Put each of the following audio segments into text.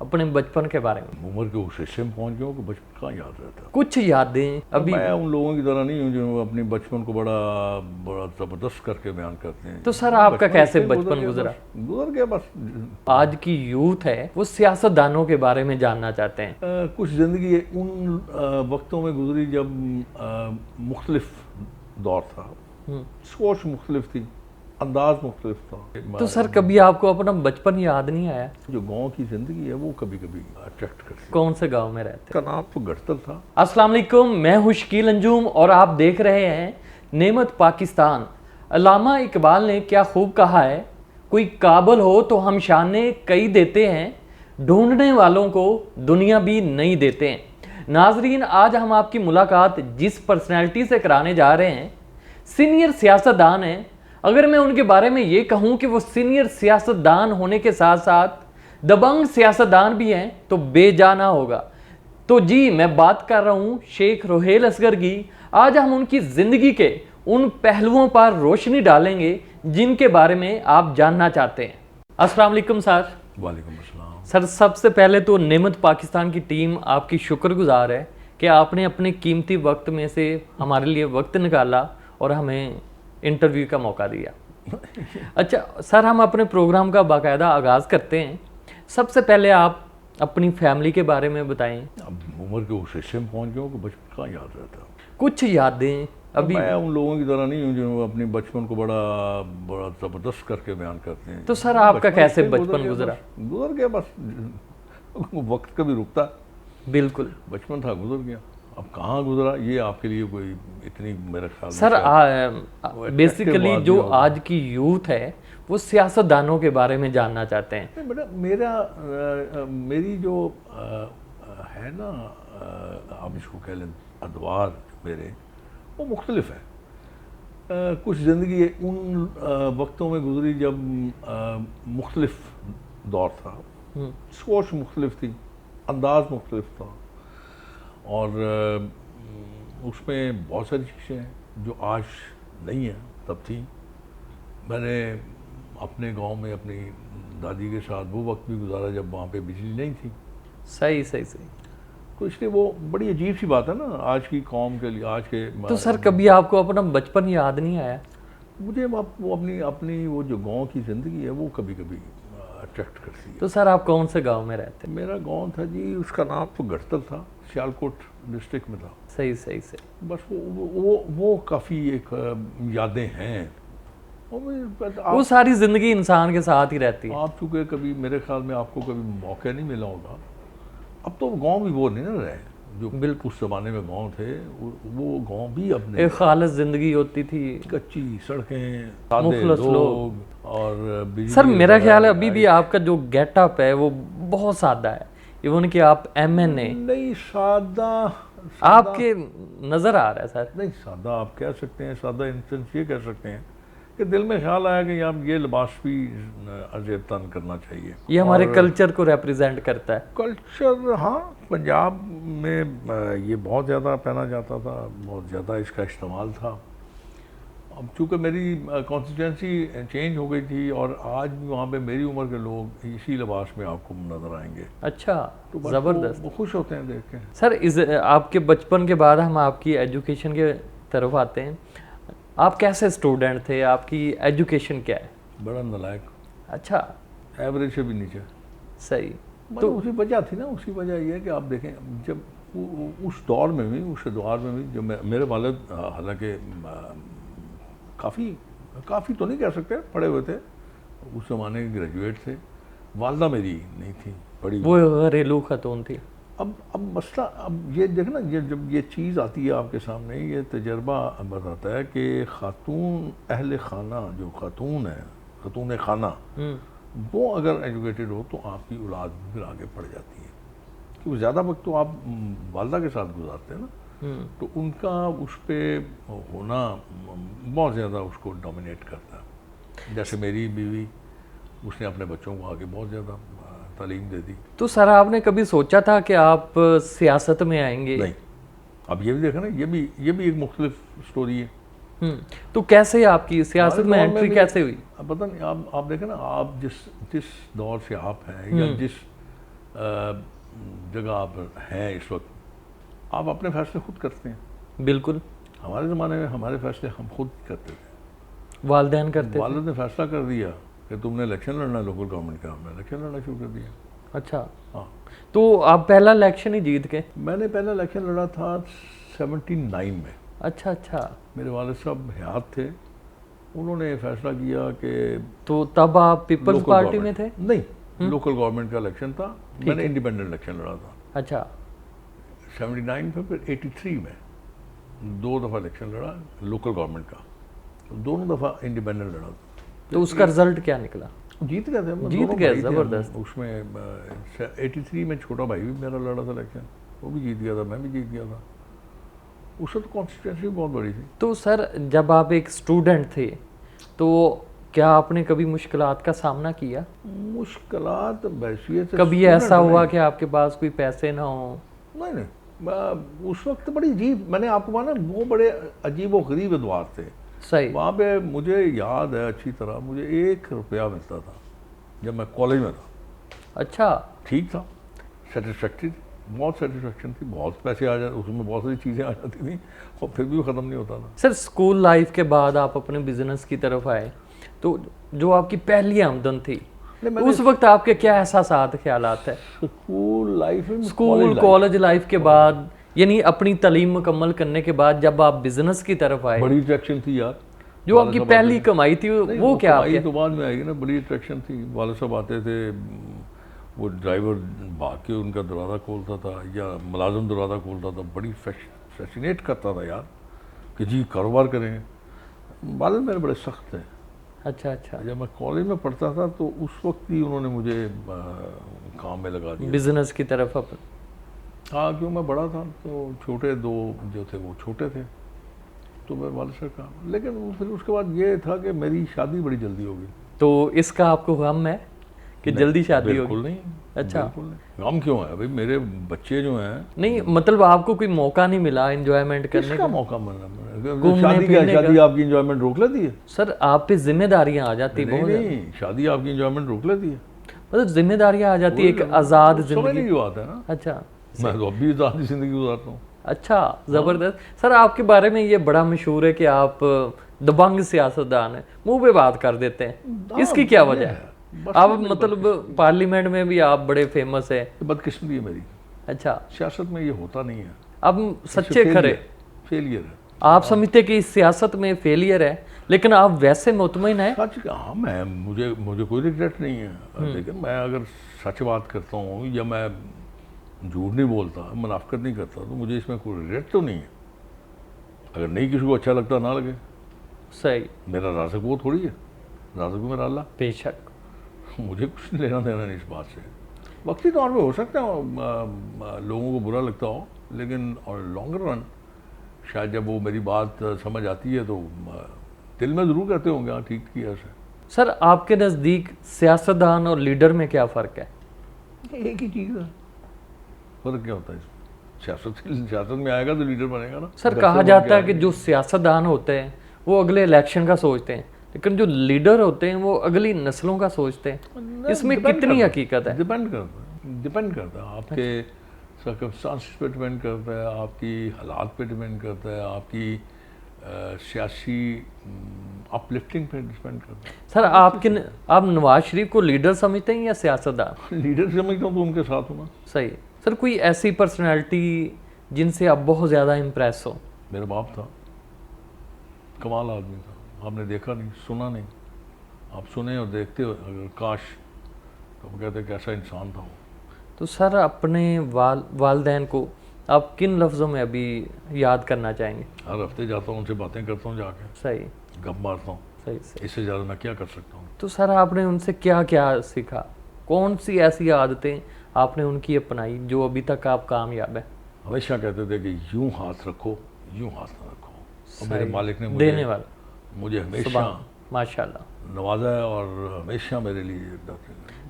अपने बचपन के बारे में। उम्र के उस हिस्से में पहुंच गया हूं कि बचपन कहाँ याद रहता। कुछ यादें अभी। मैं उन लोगों की तरह नहीं हूँ जो अपने बचपन को बड़ा बड़ा ज़बरदस्त करके बयान करते हैं। तो सर आपका कैसे इसलिए बचपन गुजरा? गुजर गया बस। आज की यूथ है वो सियासतदानों के बारे में जानना चाहते हैं। कुछ ज़िंदगी उन वक्तों में गुजरी जब मुख्तलिफ दौर था, सोच मुख्तलिफ थी, अंदाज मुख्तलिफ था। तो सर कभी आपको अपना बचपन याद नहीं आया? जो गांव की ज़िंदगी है वो कभी कभी अट्रैक्ट करती है। कौन से गांव में रहते? का नाम तो गढ़तल था। अस्सलाम वालेकुम, मैं हूं शकील अंजुम और आप देख रहे हैं नेमत पाकिस्तान। अल्लामा इकबाल ने क्या खूब कहा है, कोई काबिल हो तो हम शाने कई देते हैं, ढूंढने वालों को दुनिया भी नहीं देते हैं। नाजरीन, आज हम आपकी मुलाकात जिस पर्सनैलिटी से कराने जा रहे हैं, सीनियर सियासतदान हैं। अगर मैं उनके बारे में ये कहूं कि वो सीनियर सियासतदान होने के साथ साथ दबंग सियासतदान भी हैं तो बेजाना होगा। तो जी, मैं बात कर रहा हूं शेख रोहेल असगर की। आज हम उनकी ज़िंदगी के उन पहलुओं पर रोशनी डालेंगे जिनके बारे में आप जानना चाहते हैं। अस्सलाम वालेकुम सर। वालेकुम अस्सलाम। सर, सबसे पहले तो नेमत पाकिस्तान की टीम आपकी शुक्रगुजार है कि आपने अपने कीमती वक्त में से हमारे लिए वक्त निकाला और हमें इंटरव्यू का मौका दिया। अच्छा सर, हम अपने प्रोग्राम का बाकायदा आगाज़ करते हैं। सबसे पहले आप अपनी फैमिली के बारे में बताएं। अब उम्र के उस हिस्से में पहुंच गया हूं कि बचपन कहाँ याद रहता। कुछ यादें अभी। मैं उन लोगों की तरह नहीं हूँ जो अपने बचपन को बड़ा बड़ा ज़बरदस्त करके बयान करते हैं। तो सर आपका कैसे बचपन गुजरा? गुजर गया बस। वक्त कभी रुकता। बिल्कुल। बचपन था, गुजर गया। अब कहाँ गुजरा ये आपके लिए कोई इतनी मेरे ख्याल सर बेसिकली जो आज की यूथ है वो सियासतदानों के बारे में जानना चाहते हैं। बेटा मेरी जो है ना, आप इसको कह लें अदवार मेरे, वो मुख्तलिफ है। कुछ ज़िंदगी उन वक्तों में गुजरी जब मुख्तलिफ दौर था, सोच मुख्तलिफ थी, अंदाज मुख्तलिफ था, और उसमें बहुत सारी चीज़ें हैं जो आज नहीं हैं, तब थी। मैंने अपने गांव में अपनी दादी के साथ वो वक्त भी गुजारा जब वहाँ पे बिजली नहीं थी। सही सही सही। तो इसलिए वो बड़ी अजीब सी बात है ना आज की कौम के लिए, आज के। तो सर कभी आपको अपना बचपन याद नहीं आया? मुझे वो अपनी अपनी वो जो गांव की ज़िंदगी है वो कभी कभी अट्रैक्ट करती है। तो सर आप कौन से गांव में रहते? मेरा गांव था जी, उसका नाम तो गढ़तल था, सियालकोट डिस्ट्रिक्ट में था। सही सही सही। बस वो काफ़ी एक यादें हैं। वो सारी ज़िंदगी इंसान के साथ ही रहती है। आप चूँकि कभी मेरे ख्याल में आपको कभी मौका नहीं मिला होगा। अब तो गांव भी वो नहीं ना रहे जो बिल्कुल उस ज़माने में गांव थे। वो गांव भी अपने एक खालिस ज़िंदगी होती थी, कच्ची सड़कें, मुखलस लोग और बिजली। सर मेरा ख्याल है अभी भी आपका जो गेटअप है वो बहुत सादा है, इवन कि आप MNA नहीं। सादा आपके नज़र आ रहा है सर। नहीं, सादा आप कह सकते हैं, सादा इन सेंस ये कह सकते हैं कि दिल में ख्याल आया कि यार ये लिबास भी अजेब तन करना चाहिए। ये हमारे कल्चर को रिप्रेजेंट करता है। कल्चर, हाँ, पंजाब में ये बहुत ज़्यादा पहना जाता था, बहुत ज़्यादा इसका इस्तेमाल था। अब चूँकि मेरी कॉन्स्टिट्यूंसी चेंज हो गई थी और आज भी वहाँ पे मेरी उम्र के लोग इसी लिबास में आपको नज़र आएंगे। अच्छा, तो ज़बरदस्त। वो खुश होते हैं देख के। सर आपके बचपन के बाद हम आपकी एजुकेशन के तरफ आते हैं। आप कैसे स्टूडेंट थे? आपकी एजुकेशन क्या है? बड़ा नालायक। अच्छा, एवरेज से भी नीचे। सही। तो उसी वजह थी ना, उसी वजह ये है कि आप देखें जब उस दौर में भी, उस दौर में भी जो मेरे वालिद हालांकि काफ़ी तो नहीं कह सकते पढ़े हुए थे, उस ज़माने के ग्रेजुएट थे। वालदा मेरी नहीं थी पढ़ी, वो घरेलू खतून थी। अब मसला, अब ये देखें ना, जब ये चीज़ आती है आपके सामने, ये तजर्बा बताता है कि खातून अहले खाना, जो खातून है, खातून खाना, वो अगर एजुकेटेड हो तो आपकी औलाद फिर आगे बढ़ जाती है। क्योंकि ज़्यादा वक्त तो आप वालदा के साथ गुजारते हैं ना, तो उनका उस पर होना बहुत ज़्यादा उसको डोमिनेट करता है। जैसे मेरी बीवी, उसने अपने बच्चों को आगे बहुत ज़्यादा तालीम दे दी। तो सर आपने कभी सोचा था कि आप सियासत में आएंगे? नहीं। अब ये भी देखा ना, ये भी एक मुख्तलिफ स्टोरी है। तो कैसे आपकी सियासत में एंट्री कैसे हुई? पता नहीं, आप देखें ना, आप जिस दौर से आप हैं या जिस जगह आप हैं इस वक्त, आप अपने फैसले खुद करते हैं। बिल्कुल। हमारे ज़माने में हमारे फैसले हम खुद करते थे। वालिदैन करते थे। वालिद ने फैसला कर दिया कि तुमने इलेक्शन लड़ना लोकल गवर्नमेंट का, हमने इलेक्शन लड़ना शुरू कर दिया। अच्छा, हाँ, तो आप पहला इलेक्शन ही जीत गए? मैंने पहला इलेक्शन लड़ा था 79 में। अच्छा अच्छा। मेरे वालिद साहब हयात थे, उन्होंने फैसला किया कि तो तब आप पीपल्स लोकल पार्टी में थे? गवर्नमेंट नहीं, लोकल गवर्नमेंट का इलेक्शन था, मैंने इंडिपेंडेंट इलेक्शन लड़ा था। अच्छा। 79 में, फिर 83 में 2 दफ़ा इलेक्शन लड़ा लोकल गवर्नमेंट का, दोनों दफ़ा इंडिपेंडेंट लड़ा। तो उसका रिजल्ट क्या निकला? जीत गए थे हम, जीत दोनों गए, भाई थे हम। जबरदस्त। उसमें 83 में छोटा भाई भी मेरा लड़ा था इलेक्शन, वो भी जीत गया था, मैं भी जीत गया था। उससे तो कॉन्स्टिट्यूंसी बहुत बड़ी थी। तो सर जब आप एक स्टूडेंट थे तो क्या आपने कभी मुश्किलात का सामना किया? मुश्किलात बैसियत से कभी student ऐसा हुआ नहीं। कि आपके पास कोई पैसे ना हो? नहीं नहीं, उस वक्त बड़ी अजीब, मैंने आपको माना वो बड़े अजीब व गरीब अदवार थे सही। वहाँ पे। मुझे याद है अच्छी तरह, मुझे 1 रुपया मिलता था जब मैं कॉलेज में था। अच्छा। ठीक था, सेटिस्फैक्ट्री, बहुत सेटिस्फैक्शन थी, बहुत पैसे आ जाते, उसमें बहुत सारी चीज़ें आ जाती थी और फिर भी वो ख़त्म नहीं होता था। सर स्कूल लाइफ के बाद आप अपने बिजनेस की तरफ आए, तो जो आपकी पहली आमदन थी उस वक्त आपके क्या एहसासात ख्यालात है? स्कूल लाइफ में, स्कूल कॉलेज लाइफ के बाद, यानी अपनी तालीम मुकम्मल करने के बाद जब आप बिजनेस की तरफ आए, बड़ी अट्रैक्शन थी यार। जो आपकी पहली कमाई थी वो क्या कमाई आपके? तो बाद में आएगी ना, बड़ी अट्रैक्शन थी। वाले साहब आते थे, वो ड्राइवर भाग के उनका दरवाज़ा खोलता था या मुलाजिम दरवाज़ा खोलता था, बड़ी फैसिनेट करता था यार कि जी कारोबार करेंगे। वालिद मेरे बड़े सख्त थे। अच्छा अच्छा। जब मैं कॉलेज में पढ़ता था तो उस वक्त ही उन्होंने मुझे काम में लगा दिया बिजनेस की तरफ अपन। हाँ, क्यों मैं बड़ा था तो छोटे 2 जो थे वो छोटे थे, तो मैं वालिद से कहा। लेकिन फिर उसके बाद ये था कि मेरी शादी बड़ी जल्दी हो गई। तो इसका आपको गम है कि जल्दी शादी होगी? बिल्कुल नहीं। अच्छा। बिल्कुल नहीं, गम क्यों है भाई, मेरे बच्चे जो हैं। नहीं मतलब आपको कोई मौका नहीं मिला एंजॉयमेंट करने किसका का? मौका मिला? घूमने शादी क्या, फिरने शादी का? आपकी इंजॉयमेंट रोक लेती है? सर आप पे जिम्मेदारियां आ जाती नहीं बहुत, नहीं, शादी आपकी इंजॉयमेंट रोक लेती है? मतलब जिम्मेदारियां आ जाती, एक आज़ाद समझ जिंदगी। नहीं जो आता है ना। अच्छा। मैं तो अब भी आज़ाद जिंदगी गुजारता हूँ। अच्छा, जबरदस्त। सर आपके बारे में ये बड़ा मशहूर है कि आप दबंग सियासतदान है, मुंह पे बात कर देते हैं, इसकी क्या वजह है? आप मतलब पार्लियामेंट में भी आप बड़े फेमस है। बदकिस्मती है मेरी। अच्छा। सियासत में ये होता नहीं है। अब सच्चे खरे फेलियर है। आप समझते कि इस सियासत में फेलियर है, लेकिन आप वैसे मुतमईन है? सच, हाँ, मैं मुझे कोई रिग्रेट नहीं है। लेकिन मैं अगर सच बात करता हूँ या मैं झूठ नहीं बोलता, मुनाफिकत नहीं करता, तो मुझे इसमें कोई रिग्रेट तो नहीं है। अगर नहीं किसी को अच्छा लगता ना लगे। सही। मेरा राज़िक वो थोड़ी है, राज़िक मेरा अल्लाह। बेशक। मुझे कुछ लेना देना नहीं इस बात से। वक्ती तौर पे हो सकता है लोगों को बुरा लगता हो, लेकिन और लॉन्गर रन शायद जब वो मेरी बात समझ आती है तो दिल में ज़रूर कहते होंगे हाँ ठीक किया ऐसे। सर आपके नज़दीक सियासतदान और लीडर में क्या फ़र्क है? एक ही चीज़ है। फ़र्क क्या होता है इसमें? सियासत में आएगा तो लीडर बनेगा ना। सर कहा जाता है कि जो सियासतदान होते हैं वो अगले इलेक्शन का सोचते हैं, लेकिन जो लीडर होते हैं वो अगली नस्लों का सोचते हैं। इसमें कितनी हकीकत है? डिपेंड करता है आपके सर्कमस्टांसेस पे डिपेंड करता है, आपकी हालात पे डिपेंड करता है, आपकी सियासी अपलिफ्टिंग पे डिपेंड करता है। सर आप नवाज शरीफ को लीडर समझते हैं या सियासतदान? लीडर समझता हूँ तो उनके साथ हूँ ना। सही। सर कोई ऐसी पर्सनैलिटी जिनसे आप बहुत ज़्यादा इम्प्रेस हो? मेरा बाप था, कमाल आदमी था, आपने देखा नहीं, सुना नहीं। आप सुने और देखते हो अगर काश, तो हम कहते कैसा इंसान था वो। तो सर अपने वालदैन को आप किन लफ्ज़ों में अभी याद करना चाहेंगे? हर हफ्ते जाता हूँ, उनसे बातें करता हूँ, जाके सही। गप मारता हूँ। सही सही। इससे ज़्यादा मैं क्या कर सकता हूँ? तो सर आपने उनसे क्या क्या सीखा? कौन सी ऐसी आदतें आपने उनकी अपनाई जो अभी तक आप कामयाब है? हमेशा कहते थे कि यूं हाथ रखो, यूं हाथ ना रखो। और मेरे मालिक ने देने वाला मुझे हमेशा माशाल्लाह नवाजा है और हमेशा मेरे लिए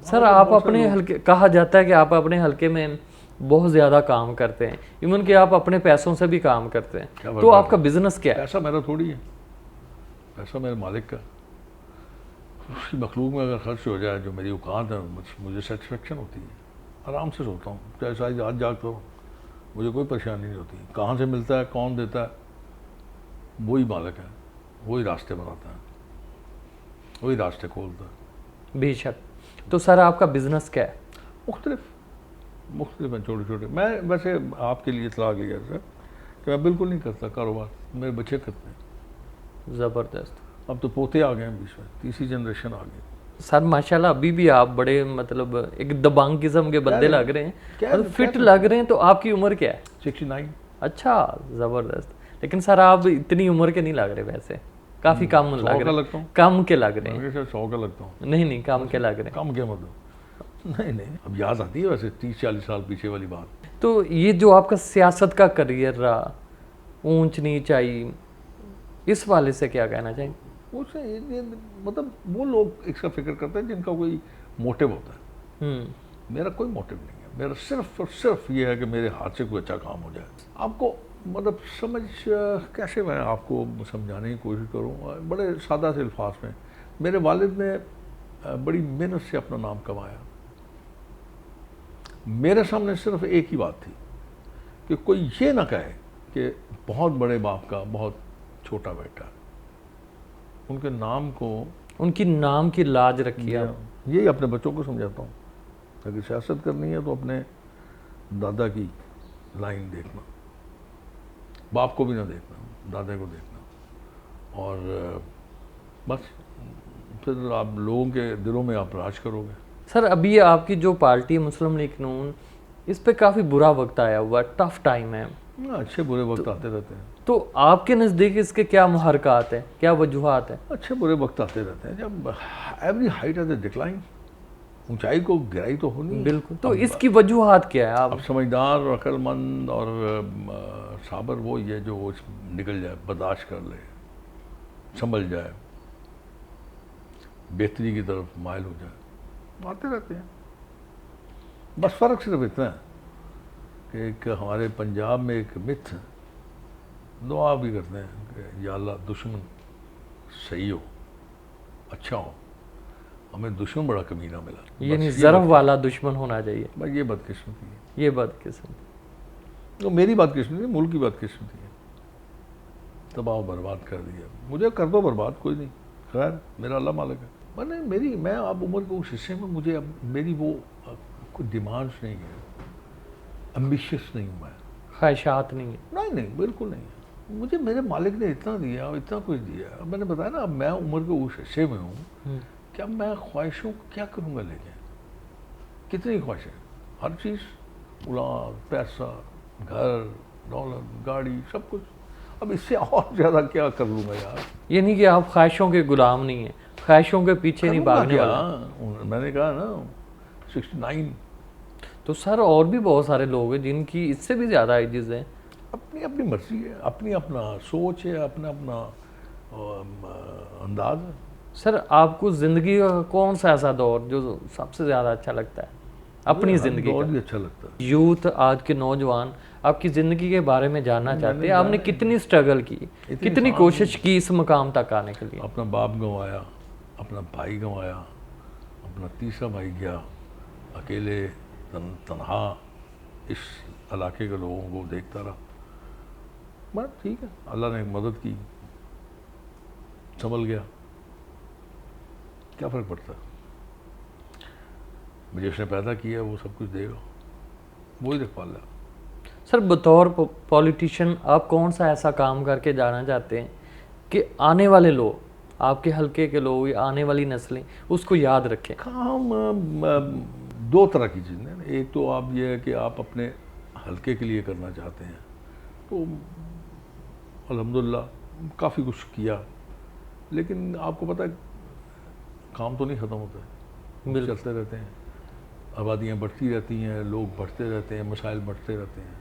सर आप अपने हल्के, कहा जाता है कि आप अपने हल्के में बहुत ज़्यादा काम करते हैं, इवन कि आप अपने पैसों से भी काम करते हैं। तो आपका बिजनेस क्या है? पैसा मेरा थोड़ी है, पैसा मेरे मालिक का। उसकी मखलूक में अगर खर्च हो जाए जो मेरी औकात है, मुझे सेटिस्फेक्शन होती है। आराम से सोता हूँ, चाहे सारी रात जागता हूँ, मुझे कोई परेशानी नहीं होती। कहाँ से मिलता है, कौन देता है, वही मालिक है, वही रास्ते बनाता है, वही रास्ते खोलता है। बेशक। तो सर आपका बिजनेस क्या है? मुख्तलिफ हैं, छोटे छोटे। मैं वैसे आपके लिए इतला लिया सर कि मैं बिल्कुल नहीं करता कारोबार, मेरे बच्चे करते हैं। ज़बरदस्त। अब तो पोते आ गए हैं बीच में, तीसरी जनरेशन आ गई। सर माशाल्लाह अभी भी आप बड़े मतलब एक दबंग किस्म के बंदे रहे हैं। लग रहे हैं, क्या मतलब फिट लग रहे हैं। तो आपकी उम्र क्या है? 69। अच्छा, ज़बरदस्त। लेकिन सर आप इतनी उम्र के नहीं लग रहे, वैसे काफ़ी कम 100 लग का रहे लगता हैं, हूँ, कम के लग रहे हैं। 100 का लगता हूँ। नहीं नहीं, कम के लग रहे हैं। कम क्या मतलब? नहीं, अब याद आती है वैसे 30-40 साल पीछे वाली बात। तो ये जो आपका सियासत का करियर रहा, ऊंच नीच आई, इस वाले से क्या कहना चाहिए? उससे मतलब वो लोग इसका फिक्र करते हैं जिनका कोई मोटिव होता है। मेरा कोई मोटिव नहीं है, मेरा सिर्फ और सिर्फ ये है कि मेरे हाथ से कोई अच्छा काम हो जाए। आपको मतलब कैसे मैं आपको समझाने की कोशिश करूँ बड़े सादा से अल्फाज में। मेरे वालिद ने बड़ी मेहनत से अपना नाम कमाया। मेरे सामने सिर्फ एक ही बात थी कि कोई ये ना कहे कि बहुत बड़े बाप का बहुत छोटा बेटा। उनके नाम को, उनकी नाम की लाज रखी आप। यही अपने बच्चों को समझाता हूँ, अगर सियासत करनी है तो अपने दादा की लाइन देखना, बाप को भी ना देखना, दादा को देखना, और बस फिर आप लोगों के दिलों में आप राज करोगे। सर अभी आपकी जो पार्टी है मुस्लिम लीग नून, इस पे काफ़ी बुरा वक्त आया हुआ, टफ टाइम है। अच्छे बुरे वक्त आते रहते हैं। तो आपके नज़दीक इसके क्या मुहरकात है, क्या वजूहात है? अच्छे बुरे वक्त आते रहते हैं। जब every height has a decline, ऊंचाई को गिराई तो होनी है। बिल्कुल। तो इसकी वजूहात क्या है? आप अब समझदार और अक्लमंद और साबर वो ये जो निकल जाए, बर्दाश्त कर ले, संभल जाए, बेहतरी की तरफ माइल हो जाए, आते रहते हैं। बस फ़र्क सिर्फ इतना है कि एक हमारे पंजाब में एक मिथ दुआ भी करते हैं कि या अल्लाह दुश्मन सही हो, अच्छा हो, हमें दुश्मन बड़ा कमीना मिला। ये नहीं ज़रफ़ वाला दुश्मन होना चाहिए। बस ये बदकिस्मती है। ये बदकिस्मती तो मेरी बदकिस्मती, मुल्क की बदकिस्मती है। तबाह बर्बाद कर दिया। मुझे कर दो बर्बाद, कोई नहीं, खैर मेरा अल्लाह मालिक है। मैं अब उम्र के उस हिस्से में मुझे अब मेरी वो कोई डिमांड्स नहीं है, एम्बिशियस नहीं हूँ मैं, ख्वाहिशात नहीं है। नहीं बिल्कुल नहीं है। मुझे मेरे मालिक ने इतना दिया, इतना कुछ दिया। अब मैंने बताया ना, अब मैं उम्र के उस हिस्से में हूँ कि अब मैं ख्वाहिशों को क्या करूँगा लेके। कितनी ख्वाहिशें, हर चीज़, औलाद, पैसा, घर, दौलत, गाड़ी, सब कुछ। अब इससे और ज़्यादा क्या कर लूँगा यार। ये नहीं कि आप ख्वाहिशों के गुलाम नहीं हैं, ख्वाहिशों के पीछे नहीं भागने वाले। मैंने कहा ना 69। तो सर और भी बहुत सारे लोग हैं जिनकी इससे भी ज़्यादा एजेस हैं। अपनी अपनी मर्जी है, अपनी अपना सोच है, अपना अपना अंदाज है। सर आपको ज़िंदगी का कौन सा ऐसा दौर जो सबसे ज़्यादा अच्छा लगता है अपनी ज़िंदगी दौर का? भी अच्छा लगता है। यूथ, आज के नौजवान आपकी ज़िंदगी के बारे में जानना चाहते हैं। आपने कितनी स्ट्रगल की, कितनी कोशिश की इस मकाम तक आने के लिए? अपना बाप गंवाया, अपना भाई गंवाया, अपना तीसरा भाई गया, अकेले तन्हा इस इलाके के लोगों को देखता रहा। बस ठीक है, अल्लाह ने मदद की, संभल गया, क्या फ़र्क पड़ता है। मुझे उसने पैदा किया, वो सब कुछ देगा, वही देख पाल रहा। सर बतौर पॉलिटिशियन आप कौन सा ऐसा काम करके जाना चाहते हैं कि आने वाले लोग, आपके हलके के लोग या आने वाली नस्लें उसको याद रखें? काम दो तरह की चीज़ें हैं। एक तो आप ये है कि आप अपने हलके के लिए करना चाहते हैं, तो अल्हम्दुलिल्लाह काफ़ी कुछ किया, लेकिन आपको पता है काम तो नहीं ख़त्म होता है, चलते रहते हैं, आबादियाँ बढ़ती रहती हैं, लोग बढ़ते रहते हैं, मसाइल बढ़ते रहते हैं,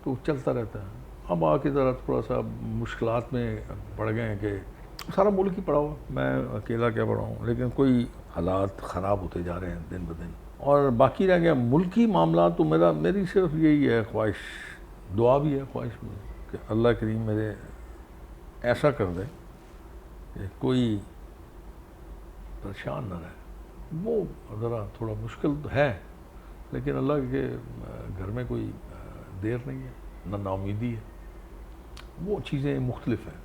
तो चलता रहता है। हम आके ज़रा थोड़ा सा मुश्किलात में पड़ गए हैं कि सारा मुल्क ही पड़ा हुआ, मैं अकेला क्या पड़ा हूँ, लेकिन कोई हालात ख़राब होते जा रहे हैं दिन ब दिन। और बाकी रह गया मुल्की मामला, तो मेरी सिर्फ यही है ख्वाहिश, दुआ भी है, ख्वाहिश भी है कि अल्लाह करीम मेरे ऐसा कर दे कि कोई परेशान न रहे। वो ज़रा थोड़ा मुश्किल है, लेकिन अल्लाह के घर में कोई देर नहीं है, ना नाउमीदी है। वो चीज़ें मुख्तलिफ हैं,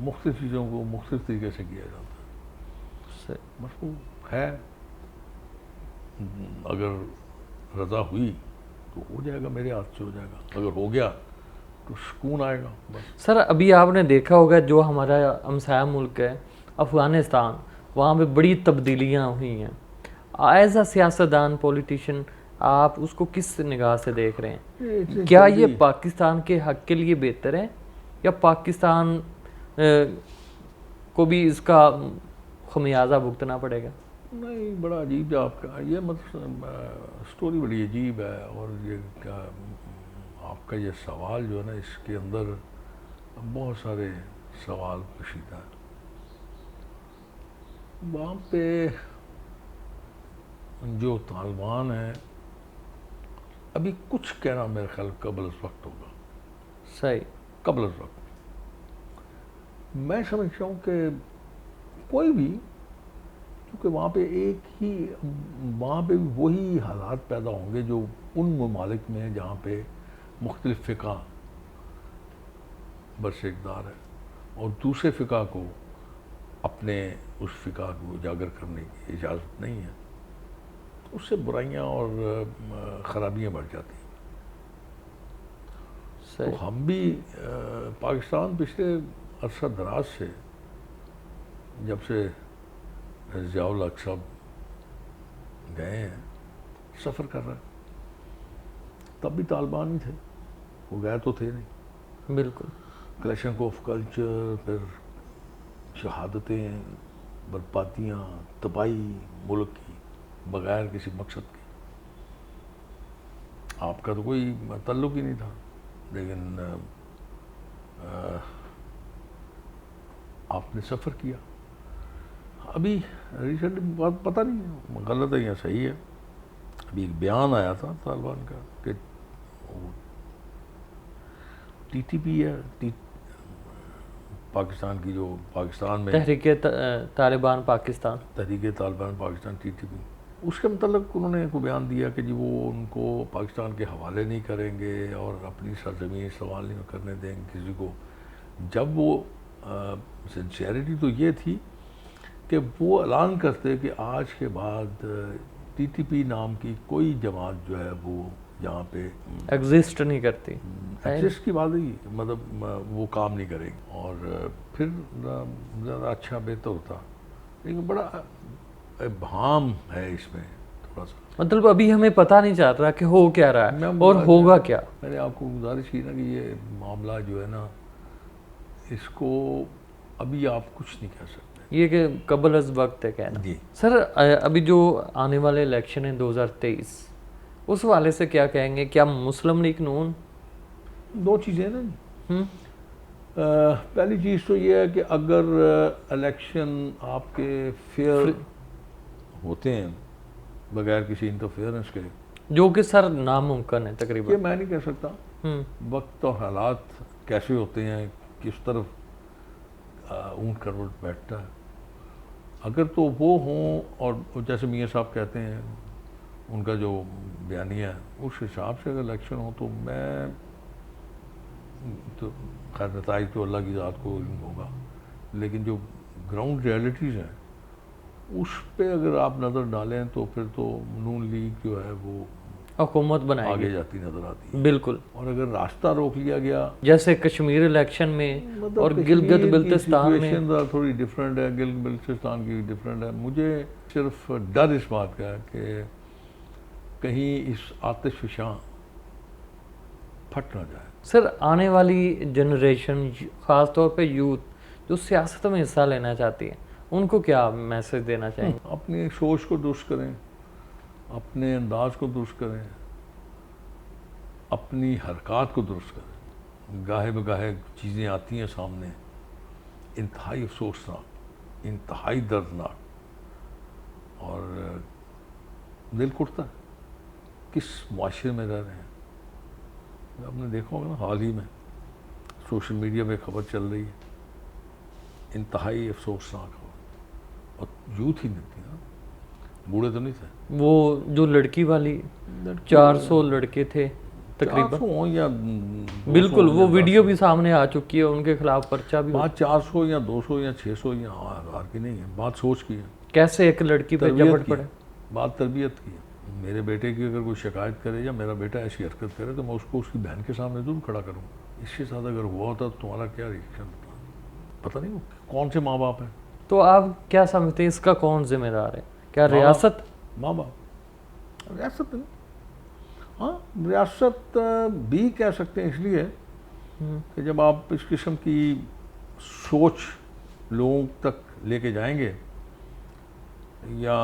मुख्तलिफ चीज़ों को मुख्तलिफ तरीके से किया जाता है। बस वो है, अगर रज़ा हुई तो हो जाएगा, मेरे हाथ से हो जाएगा, अगर हो गया तो सुकून आएगा बस। सर अभी आपने देखा होगा जो हमारा हमसाया मुल्क है अफ़गानिस्तान, वहाँ पे बड़ी तब्दीलियाँ हुई हैं। एज अ सियासतदान, पॉलिटिशियन, आप उसको किस निगाह से देख रहे हैं? क्या ये पाकिस्तान के हक़ के लिए बेहतर है या पाकिस्तान को भी इसका खमियाजा भुगतना पड़ेगा? नहीं, बड़ा अजीब है आपका ये, मतलब स्टोरी बड़ी अजीब है। और ये आपका ये सवाल जो है ना, इसके अंदर बहुत सारे सवाल पोशीदा है। वहाँ पे जो तालिबान है, अभी कुछ कहना मेरे ख्याल कबल वक्त होगा। सही, कबल वक्त मैं समझता हूँ कि कोई भी, क्योंकि वहाँ पे एक ही, वहाँ पे भी वही हालात पैदा होंगे जो उन ममालिक में जहाँ पे मुख्तलिफ फ़िक़ा बरइख्तियार है और दूसरे फ़िक़ा को अपने उस फ़िक़ा को उजागर करने की इजाज़त नहीं है, तो उससे बुराइयाँ और ख़राबियाँ बढ़ जाती हैं। तो हम भी पाकिस्तान पिछले अरसा दराज से, जब से ज़ियाउल हक़ साहब गए हैं, सफ़र कर रहे हैं। तब भी तालिबान ही थे, वो गए तो थे नहीं। बिल्कुल। क्लैशिंग ऑफ कल्चर, फिर शहादतें, बर्बादियाँ, तबाही मुल्क की बगैर किसी मकसद के। आपका तो कोई तल्लुक़ ही नहीं था, लेकिन आपने सफ़र किया। अभी रिसेंट बात पता नहीं गलत है या सही है, अभी एक बयान आया था तालिबान का कि टीटीपी है, पाकिस्तान की, जो पाकिस्तान में तहरीक तालिबान पाकिस्तान, तहरीक तालिबान पाकिस्तान टीटीपी, उसके मतलब उन्होंने को बयान दिया कि जी वो उनको पाकिस्तान के हवाले नहीं करेंगे और अपनी सरजमीन इस्तेमाल नहीं करने देंगे किसी को। जब वो सिंसियरिटी तो ये थी कि वो ऐलान करते कि आज के बाद टीटीपी नाम की कोई जमात जो है वो यहाँ पे एग्जिस्ट नहीं करती, एग्जिस्ट की बात ही, मतलब वो काम नहीं करेगी और फिर ज़्यादा अच्छा बेहतर होता। लेकिन बड़ा भाम है इसमें थोड़ा सा, मतलब अभी हमें पता नहीं चल रहा कि हो क्या रहा है और होगा क्या। मैंने आपको गुजारिश की ना कि ये मामला जो है ना, इसको अभी आप कुछ नहीं कह सकते, ये कि कबल अज़ वक्त है कहना। जी सर अभी जो आने वाले इलेक्शन है 2023, उस वाले से क्या कहेंगे? क्या मुस्लिम लीग नून, दो चीज़ें ना, पहली चीज़ तो ये है कि अगर इलेक्शन आपके फेयर होते हैं बगैर किसी इंटरफेरेंस के, जो कि सर नामुमकिन है तकरीबन, ये मैं नहीं कह सकता। वक्त और हालात कैसे होते हैं, किस तरफ ऊँट करवट बैठता है। अगर तो वो हों और जैसे मियाँ साहब कहते हैं, उनका जो बयानिया है, उस हिसाब से अगर इलेक्शन हो तो मैं तो खैर नताइज तो अल्लाह की ज़ात को होगा, लेकिन जो ग्राउंड रियलिटीज़ हैं उस पे अगर आप नज़र डालें तो फिर तो नून लीग जो है वो हुकूमत बनाएगी, आगे जाती नज़र आती है। बिल्कुल। और अगर रास्ता रोक लिया गया, जैसे कश्मीर इलेक्शन में मतलब और गिलगित बिल्तिस्तान में, थोड़ी डिफरेंट है, गिलगित बिल्तिस्तान की डिफरेंट है। मुझे सिर्फ डर इस बात का है कि कहीं इस आतिशफ़शां फट ना जाए। सर आने वाली जनरेशन, ख़ास तौर पे यूथ जो सियासत में हिस्सा लेना चाहती है, उनको क्या मैसेज देना चाहेंगे? अपनी सोच को दुरुस्त करें, अपने अंदाज को दुरुस्त करें, अपनी हरकत को दुरुस्त करें। गाहे बगाहे चीज़ें आती हैं सामने, इंतहाई अफसोसनाक, इंतहाई दर्दनाक, और दिल कुटता है किस मुआशरे में रह रहे हैं। आपने देखा होगा ना, हाल ही में सोशल मीडिया में खबर चल रही है, इंतहाई अफसोसनाक हो, और यूथ ही नहीं थी ना, बूढ़े तो नहीं थे। वो जो लड़की वाली 400 लड़के थे तकरीबन, 400 हो या बिल्कुल वो वीडियो भी सामने आ चुकी है, उनके खिलाफ पर्चा भी। बात 400 या 200 या 600 या हजार की नहीं है, बात सोच की है, कैसे एक लड़की पे तरबियत झपट की पड़े। है, बात तरबियत की है। मेरे बेटे की अगर कोई शिकायत करे या मेरा बेटा ऐसी हरकत करे तो मैं उसको उसकी बहन के सामने जरूर खड़ा करूँगा। इसके साथ अगर हुआ होता तो तुम्हारा क्या रिएक्शन होता, पता नहीं वो कौन से माँ बाप हैं। तो आप क्या समझते हैं इसका कौन जिम्मेदार है? क्या रियासत? माँ बाप, रियासत नहीं, हाँ रियासत भी कह सकते हैं इसलिए कि जब आप इस किस्म की सोच लोगों तक लेके जाएंगे या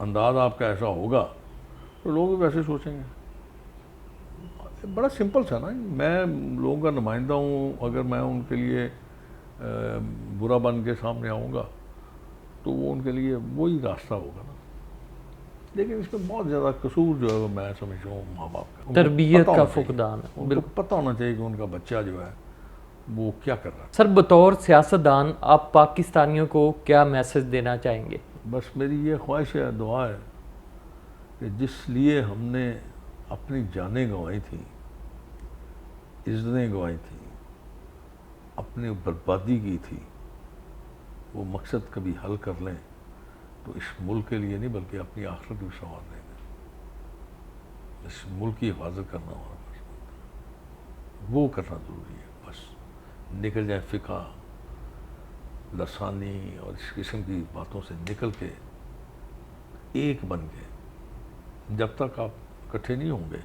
अंदाज आपका ऐसा होगा तो लोग भी वैसे सोचेंगे। बड़ा सिंपल सा ना, मैं लोगों का नुमाइंदा हूँ, अगर मैं उनके लिए बुरा बन के सामने आऊँगा तो वो उनके लिए वही रास्ता होगा ना। लेकिन इसमें बहुत ज़्यादा कसूर जो है वो मैं समझता हूँ माँ बाप का, तरबियत का फुकदान है। उनको पता होना चाहिए कि उनका बच्चा जो है वो क्या कर रहा है। सर बतौर सियासतदान आप पाकिस्तानियों को क्या मैसेज देना चाहेंगे? बस मेरी ये ख्वाहिश है, दुआ है कि जिस लिए हमने अपनी जानें गंवाई थी, इज़्ज़तें गंवाई थी, अपनी बर्बादी की थी, वो मकसद कभी हल कर लें तो इस मुल्क के लिए नहीं बल्कि अपनी आखिरत भी संवार लेंगे। इस मुल्क की हिफाजत करना हमारा फर्ज बनता है, वो करना ज़रूरी है। बस निकल जाए फ़िक़ा, लसानी और इस किस्म की बातों से निकल के एक बन के, जब तक आप इकट्ठे नहीं होंगे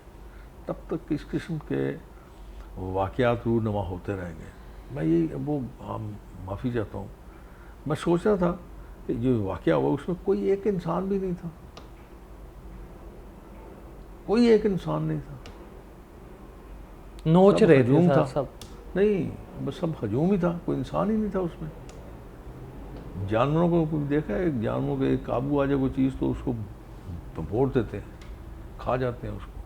तब तक इस किस्म के वाक़यात रूनुमा होते रहेंगे। मैं ये वो माफ़ी चाहता हूँ, मैं सोच रहा था कि ये वाक़या हुआ उसमें कोई एक इंसान भी नहीं था, कोई एक इंसान नहीं था, नोच रहे हजूम थे था सब। नहीं, बस सब हजूम ही था, कोई इंसान ही नहीं था उसमें। जानवरों को कोई देखा है, जानवरों के काबू आ जाए कोई चीज़ तो उसको भोर देते हैं, खा जाते हैं उसको।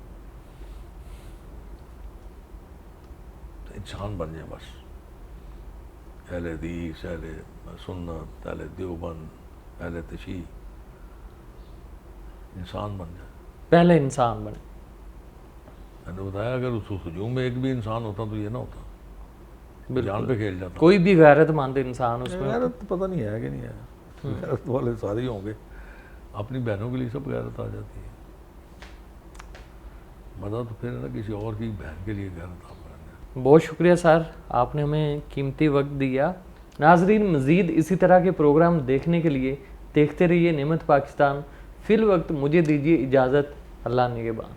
तो इंसान बन जाए बस, अहले हदीस, अहले सुन्नत, अहले देवबंद, अहले तशीह, इंसान बन जाए। पहले इंसान बने। मैंने बताया अगर उस हजूम में एक भी इंसान होता तो ये ना होता, जान पे खेल जाता। कोई भी गैरतमंद इंसान उसमें। गैरत तो पता नहीं है कि नहीं है, गैरत वाले सारे ही होंगे, अपनी बहनों के लिए सब गैरत आ जाती है। मजा तो फिर है ना किसी और की बहन के लिए गैरत आ पाएंगे। बहुत शुक्रिया सर, आपने हमें कीमती वक्त दिया। नाजरीन मज़ीद इसी तरह के प्रोग्राम देखने के लिए देखते रहिए नेमत पाकिस्तान। फिल वक्त मुझे दीजिए इजाज़त, अल्लाह निगहबान।